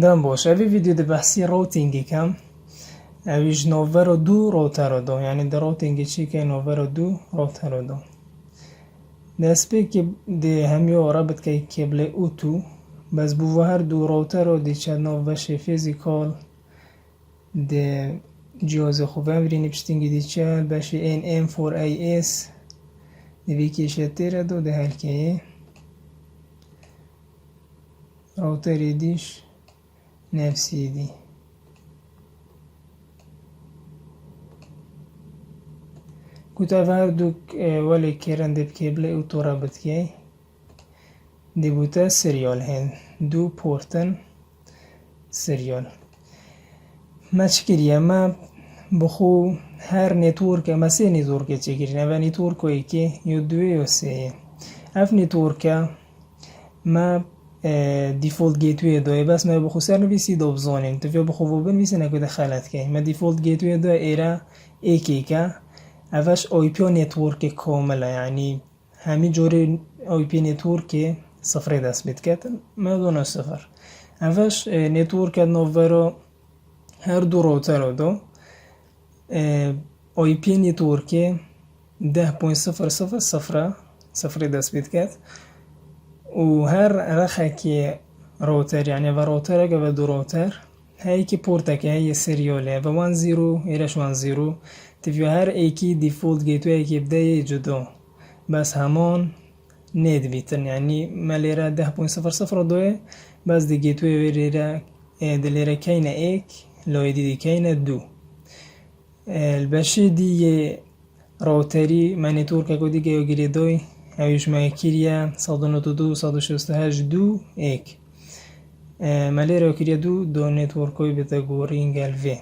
دام باش اوی ویدیو ده بحثی راوتینگی کم اویش نوور و دو روتر دو یعنی در راوتینگی چی که نوور و دو روتر دو دست به که ده همیو رابط که کبل اوتو بس بو هر دو روتر و دی چه نووش فیزیکال ده جهاز خوب امرینی پشتینگی دی چه بشه این M4AS دوی کشه تیره دو ده هلکه راوتری دیش نفسی دی كنت أفادوك ولی كيران دي بكيبل اوتو رابط كي دي بوتا سريال هن دو بورتن سريال ما چكريا ما بخو هر نتورك ما سي نتورك چكريا و نتورك ايكي يو دوه يو سي اف نتورك ما ديفولت جيتوي دو بس ما بخو سر نويسي دو بزونين تفيا بخو وبن ويسي نكو دخلت كي ما ديفولت جيتوي دو ايرا ايكي كا اوش آی پی نتورک کامله یعنی همین جوری آی پی نتورک صفر دست بید کتن مدون صفر اوش نتورک نوورو هر دو روتر رو دو آی پی نتورک 10.000 صفر دست بید کت و هر رخه که روتر یعنی و روتر اگه و دو روتر هایی که پورتا که هایی سریاله و 1-0 ایرش 1-0 تفیو هر ایکی دیفولت گیتوی ایکی بدای جدا بس همان نید بیتن یعنی ملیره 10.00 دوه بس دی گیتوی ویره دلیره کین ایک لایدی دی کین دو البشه دی راوتری منیتور که کدی گیو گیری دوی اویش مایکیریا 192.168.2 ایک ملیره وکیریا دو نتورکوی بتا گورینگ الوی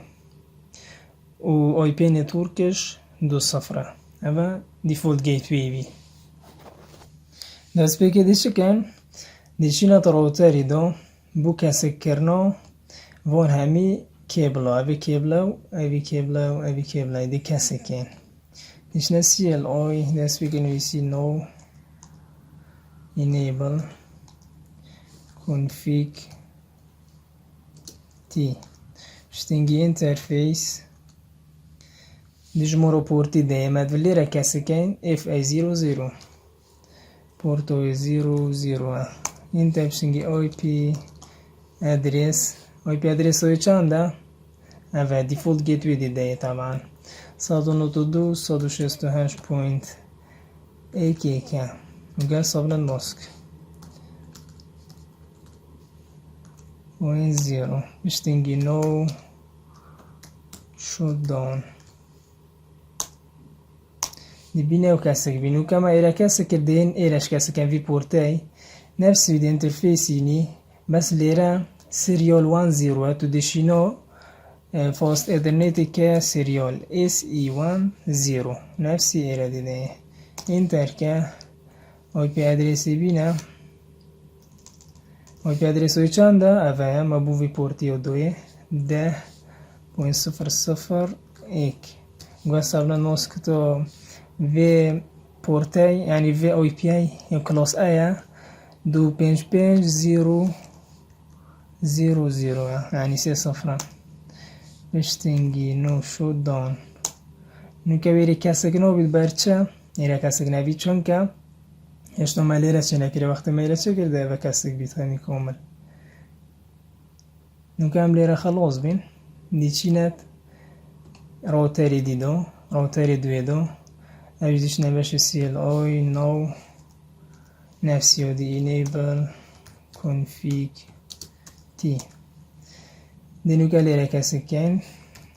و آی پی نتورکش 2.0 اما دیفولت گیتوی بی دست بگه دیشه کن دیشی نت راوتری دو بو کسک کرنا وان همی کیبلا اوی کیبلا اوی کیبلا اوی کیبلا دی کسکن دیش نسی ال آی دست بگه نویسی نو enable config تی شتنگی انترفیس دیجمورو پورتی دیمد ولی را کسکن FA00 پورتو 00 این تبشنگی IP ادرس های چنده اوه دیفولت گیتوی دیده طبعا 192.168.1 وقال صابنا الماسك 0 بشتنجي نو شوت داون نبينا وكاسك بينو كما إلى كاسك الدين إيرش كاسك في بورتاي نفس فيديو انترفيسيني بس ليرا سيريال 10 تدشينو فاست ايثرنت سيريال SE10 نفس إلى دي انتر كا آی پی ادرسی بینم آی پی ادرس های چنده اوه ما بو وی پورتی و دوی 10.001 گوه سابلن ماسک تو وی پورتی یعنی وی آی پی ای یا کلاس ای 255.0.0.0 یعنی 3 بشتنگی نو شد دان نو که بیری کسک نو بید برچه ایره کسک نبید چون که اشتو ملیره چه نکره وقت ملیره چه کرده و کسک بیت خمی کامل نو که هم لیره خلاص بین دی چینت راوتری دی دو راوتری دوی دو اویدیش نبشه CLI نو نفسی دی enable config تی دی نو که لیره کسکن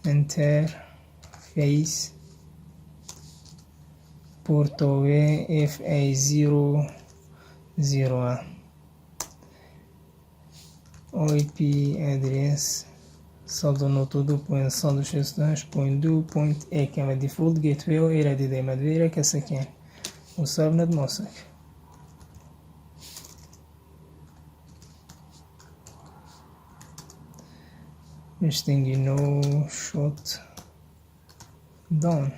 interface portové FA00 IP address 192.168.2.1 كما default gateway و ایره دیده مدویره کسکن و سابند ماسک اشتنگی نو شوت دان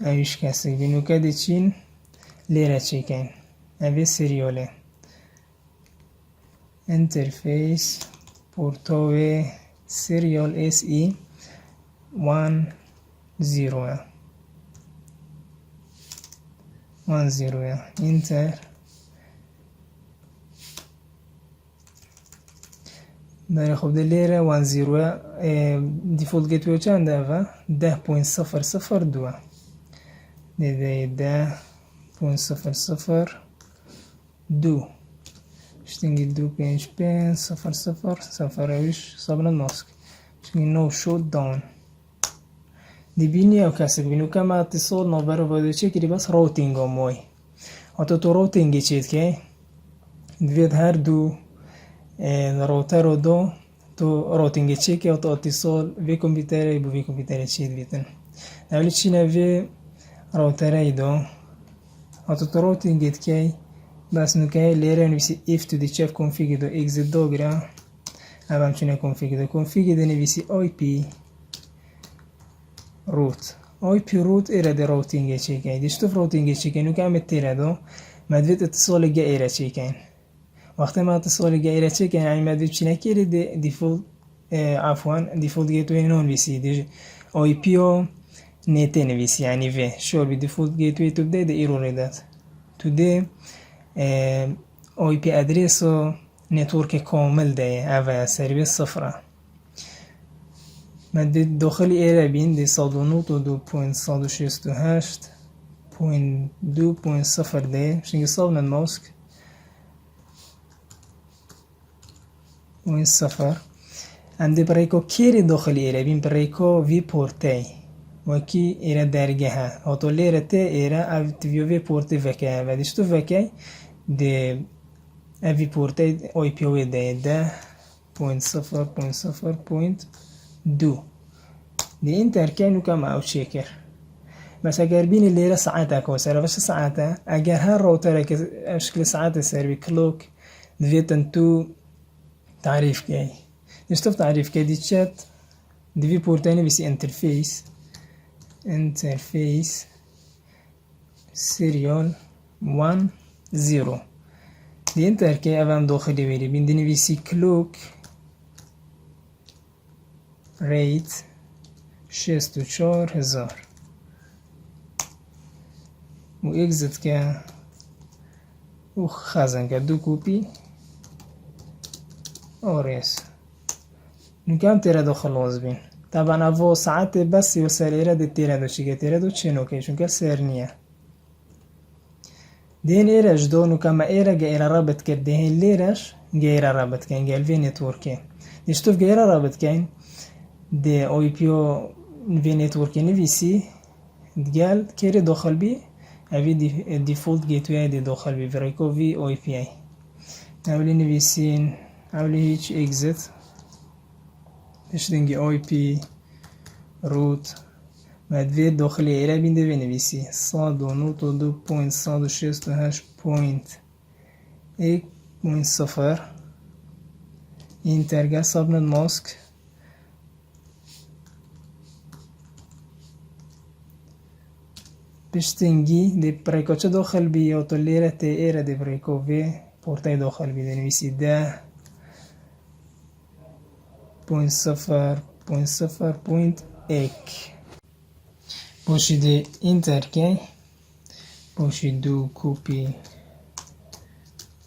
اویش کسی بینو که دی چین لیره چیکن اوی سریاله انترفیس پورتوی سریال SE 10 اینتر. بله خب ده لیره 10 دیفولت گیتوی چنده و 10.002 ده 10.002 شتینگی 255 صابن ماسک شتینگی نو شود داون دی بینی او کسی بینو که ما اتصال نوبر باید چه کردی بس روتینگ هم موی حتی تو روتینگی چید که دوید هر دو راوتر و دو تو روتینگی چه که تو اتصال وی کمپیوتر بو وی کمپیوتر چید بیتن اولی چی نوی راوتر ای دو حتی تو روتینگیت که بس نوکه لیره نویسی if to the chef config دو exit دو گرا او همچونه config دو نویسی IP root ایره ده راوتینگی چه که دیشتوف راوتینگی چه که نوکه همه تیره دو مدوید اتصال گه ایره چه که وقتی ما اتصال گه ایره چه که یعنی مدوید چی نکری ده دیفولت گیتوی نون ویسی ده IP و نیته نویسی یعنی وی شور بی دیفولت گیتوی تو بده ده ایرور داد تو ده IP ادرس و نتورک کامل ده اوه سرویس صفره مدد داخل ایره بین ده 192.168.2.0 ده شنگه صابن ماسک .0 انده برایکو کیری داخل ایره بین برایکو وی پورتی وکی ایره درگه ها هاتو لیره ته ایره او تیویو وی پورتی وکه و دیشتو وکه ده اوی پورتی اوی پیوی ده 10.0.0.2 ده این ترکه نوکم او چیکر بس اگر بینی لیره ساعته که سره وش ساعته اگر هر راوتره که اشکل ساعته سروی کلوک دویتن تو تعریف که نشتف تعریف که دی چت دوی پورتی نویسی انترفیس سریال 10 دی انتر که اوام داخلی بیری بین دی نویسی کلوک ریت 64,000 و اگزit که و خزن که دو کوپی آریس نکم تیره دو خلاص بین طبعا اوه ساعت بس و سر ایره دی تیره دو چی که تیره دو چه نوکه چون که سر نیه دین ایرش دو نکم ایره گه ایره رابط کرد دهین لیرش گه ایره رابط کن گه الوی نتورکه دیشتوف گه ایره رابط کن ده اوی پیو وی نتورکه نویسی گل کری داخل بی اوی دیفولت گیتوی دی داخل بی برایکو وی اوی پی ای اولی نویسین اولی هیچ اگزit دشتنگی اوی پی روت مدوی داخلی ایره بینده بنویسی 192.168.1.0 اینترگه سابنت ماسک بشتنگی دی پریکوچه داخل بی یا تو لیره تی ایره دی پریکووی پورتای داخل بی دنویسی 10.0.0.1 باشید اینتر که باشید دو کوپی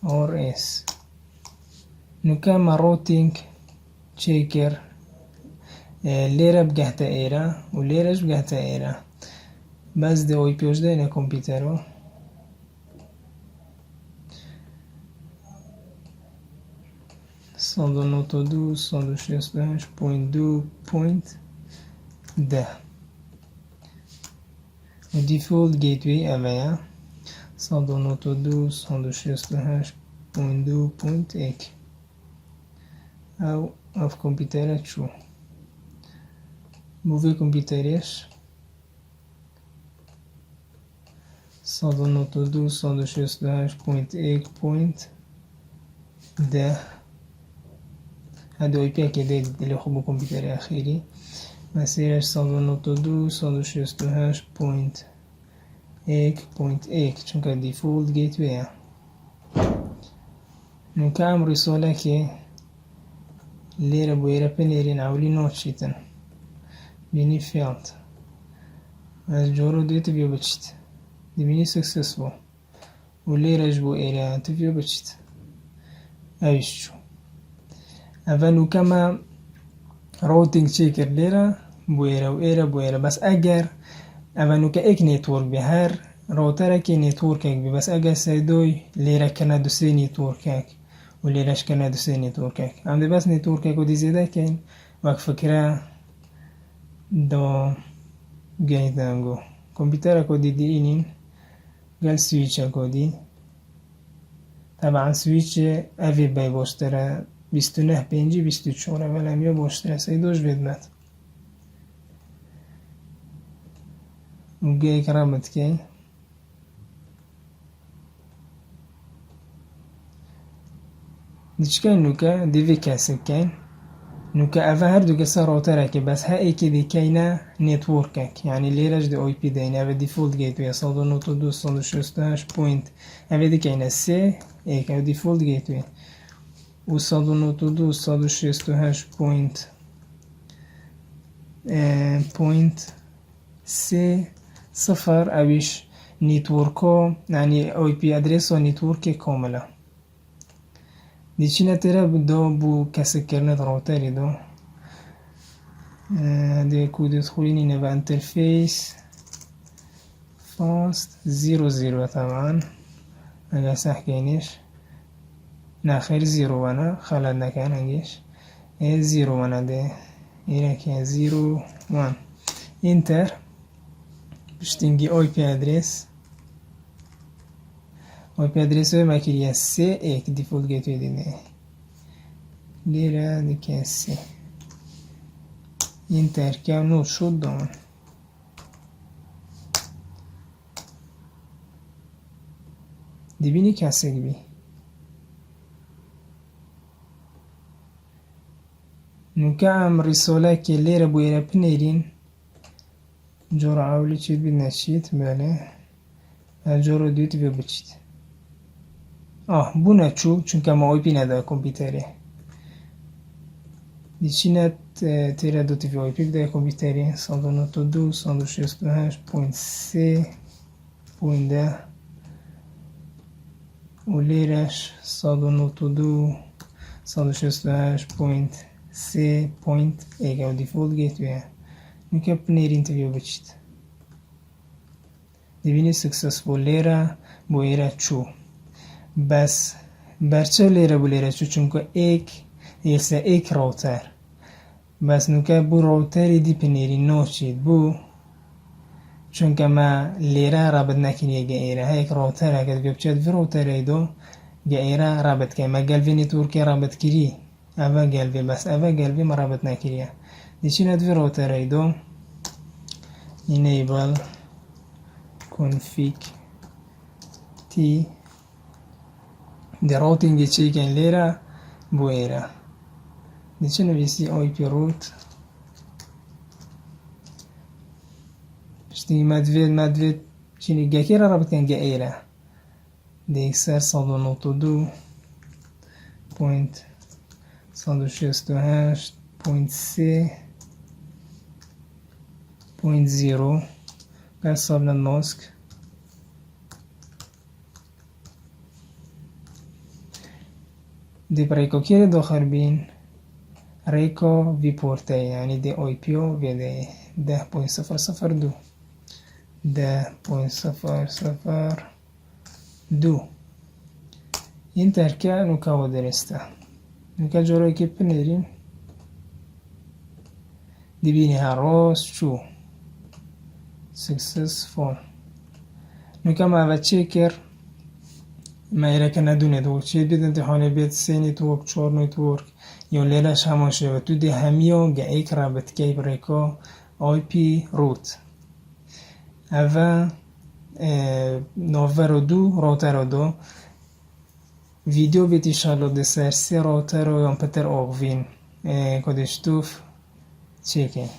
RS نکم روتینگ چیکر لیره بگهت ایره و لیرش بگهت ایره بس ده اوی پیوش ده اینه کمپیوتر رو صد و نوت و دو صد و شست و هشت پوینت دو پوینت ده و دیفولت گیتوی اوه صد و نوت و دو صد و شست و هشت پوینت دو پوینت ایک او اف کمپیوتر چو بوی کمپیوتریش صد و نوت و دو صد و شست و هشت پوینت ایک پوینت ده هذا وی پی که دید دلی خوب کمپیوتر اخیری مسیرش 192 168.1.1 چون که دیفولت گیتویه نوکە ئەم ڕیسۆلەکێ لێرە بۆیرە پنێرین ئەولی نۆچیتن بینی فێڵت ئەس جۆرە دوێتە بێ بچیت دبینی سکسس بوو و لێرەش بۆ ئێرە تبێ بچیت ئەویش چوو ئەڤە نوکەمە ڕۆتینگ چی کرد لێرە بۆ ئێرە و ئێرە بۆ ئێرە بەس ئەگەر ئەڤە نوکە ئێک نێتوەرک بێ هەر ڕۆتەرەکی نێتوەرکێک بێ بەس ئەگەر سەردۆی لێرە کەنە دوسێ نێتوەرکێک و لێرەش کەنە دوسێ نێتوەرکێک ئەم دە بەس نێتوەرکێک و دیزێدەکەین وەک فکرە دۆ گەیدەنگۆ کۆمپیوتەرە کۆدی دیئینین گەل سویچە کۆدی طبعا سویچە ئەڤێ بای بۆشترە 29 پێنجی 24 بەلەمیە بۆشترە سەیدۆش بێت بێت و گەیەک ڕەمتکەی دیچکەین نوکە دیڤێ کەسبکەین نوکە ئەڤە هەردووکە سەر ڕۆتەرەکە بەس هە ئێکی دیکەینە نێتوۆرکێک یعنی لێرەش دی ئۆی پی دەین ئەڤە دیفۆلت گەیتوێ 192.168 پوینت ئەڤێ دیکەینە سێ ئێک ئەو دیفۆلت گەیتوێ و 192.168 پوینت سێ سفر ئەویش نیتوۆرکۆ یعنی ئۆی پی ئەدرێس و نیتوۆرکێ کۆمەلە دیچینە تێرە دۆ بوو کەسکردنت ڕۆتەری دۆ دێ کودت خوێنینە بە ئینتەرفێس فاست 00 طبعا ئەگەر سەحکەینیش ناخێر 0 وەنە خەلەت نەکەن ئەنگیش 0 وەنە دێ ئێرەکە 0 1 ئینتەر پشتینگی ئۆی پی ئەدرێس ئۆی پی ئەدرێسەوەی ماکریە سێ ئێک دیفۆلت گەیتوێ دێنێ لێرە دیکە سێ ئینتەر کە نۆ شۆت دۆن دبینی کەسێک بی نوکە ئەم ڕیسۆلەکێ لێرە بۆ ئێرە پنێرین جۆرە ئاولی چیت بی نەچیت بەلێ جۆرە دوێت بێ بچیت بوو نەچوو چونکە مە ئۆی پی نەدا کۆمپیوتەرێ دیچینە تێرە دوتی ئۆی پی بدای کۆمپیوتەرێ 192.168.3.10 و لێرەش 192.168.3. ئێگە و دیفۆلت گەیتوێ نوکە پنێرین تبێ بچیت دبینی سکسەسفۆل لێرە بۆ ئێرە چوو بەس بەرچە لێرە بۆ لێرە چوو چونکە ئێک ئێستا ئێک ڕۆتەر بەس نوکە بوو ڕۆتەری دی پنێری نۆچیت بوو چونکە مە لێرە ڕابەت نەکردیە گە ئێرە هەیەک ڕۆتەرەکەت گە بچێت ڤ ڕۆتەرەی دۆ گە ئێرە ڕابەتکەی مە گەلڤێ نێتوۆرکێ ڕابەتکردی ئەڤە گەلڤێ بەس ئەڤە گەلڤێ مە ڕابەت نەکردیە دیچینەت ڤ ڕۆتەرەی دۆ enable config t دی ڕۆتینگی چیکەین لێرە بۆ ئێرە دیچە نویسی ئۆی پی ڕوت پشتی مەدوێت چینی گەکێرە ڕابەتکەن گە ئێرە دیک سەر 192.168.3.0 بەس سابنە مۆسک دی ڕێکۆکێرە دۆخەربین ڕێکۆ ڤی پۆرتەی یعنی دی ئۆی پی ئۆ vێدێ 10.002 10.002 ئینتەرکە نوکەوە دەرێستە نوکە جۆرەیەکی پنێرین دبینی هەڕۆس چوو سکسەسفۆل نوکە ماڤە چێ کرد مەیرەکە نەدونێتەوە چێ بێت ئەمتیحانێ بێت سێ نێتوەرک 4 نێتوەرک یۆ لێرەش هەموو شێوە تو دێ هەمیۆ گە ئێک ڕابەتکەی بڕێکۆ ئۆی پی ڕوت ئەڤە 92 ڕۆتەرە دۆ ڤیدیۆ بێتی شارلۆ دەسەر سێ ڕۆتەرە یۆن پەتەر ئۆڤین کۆدێشتوف چێکەین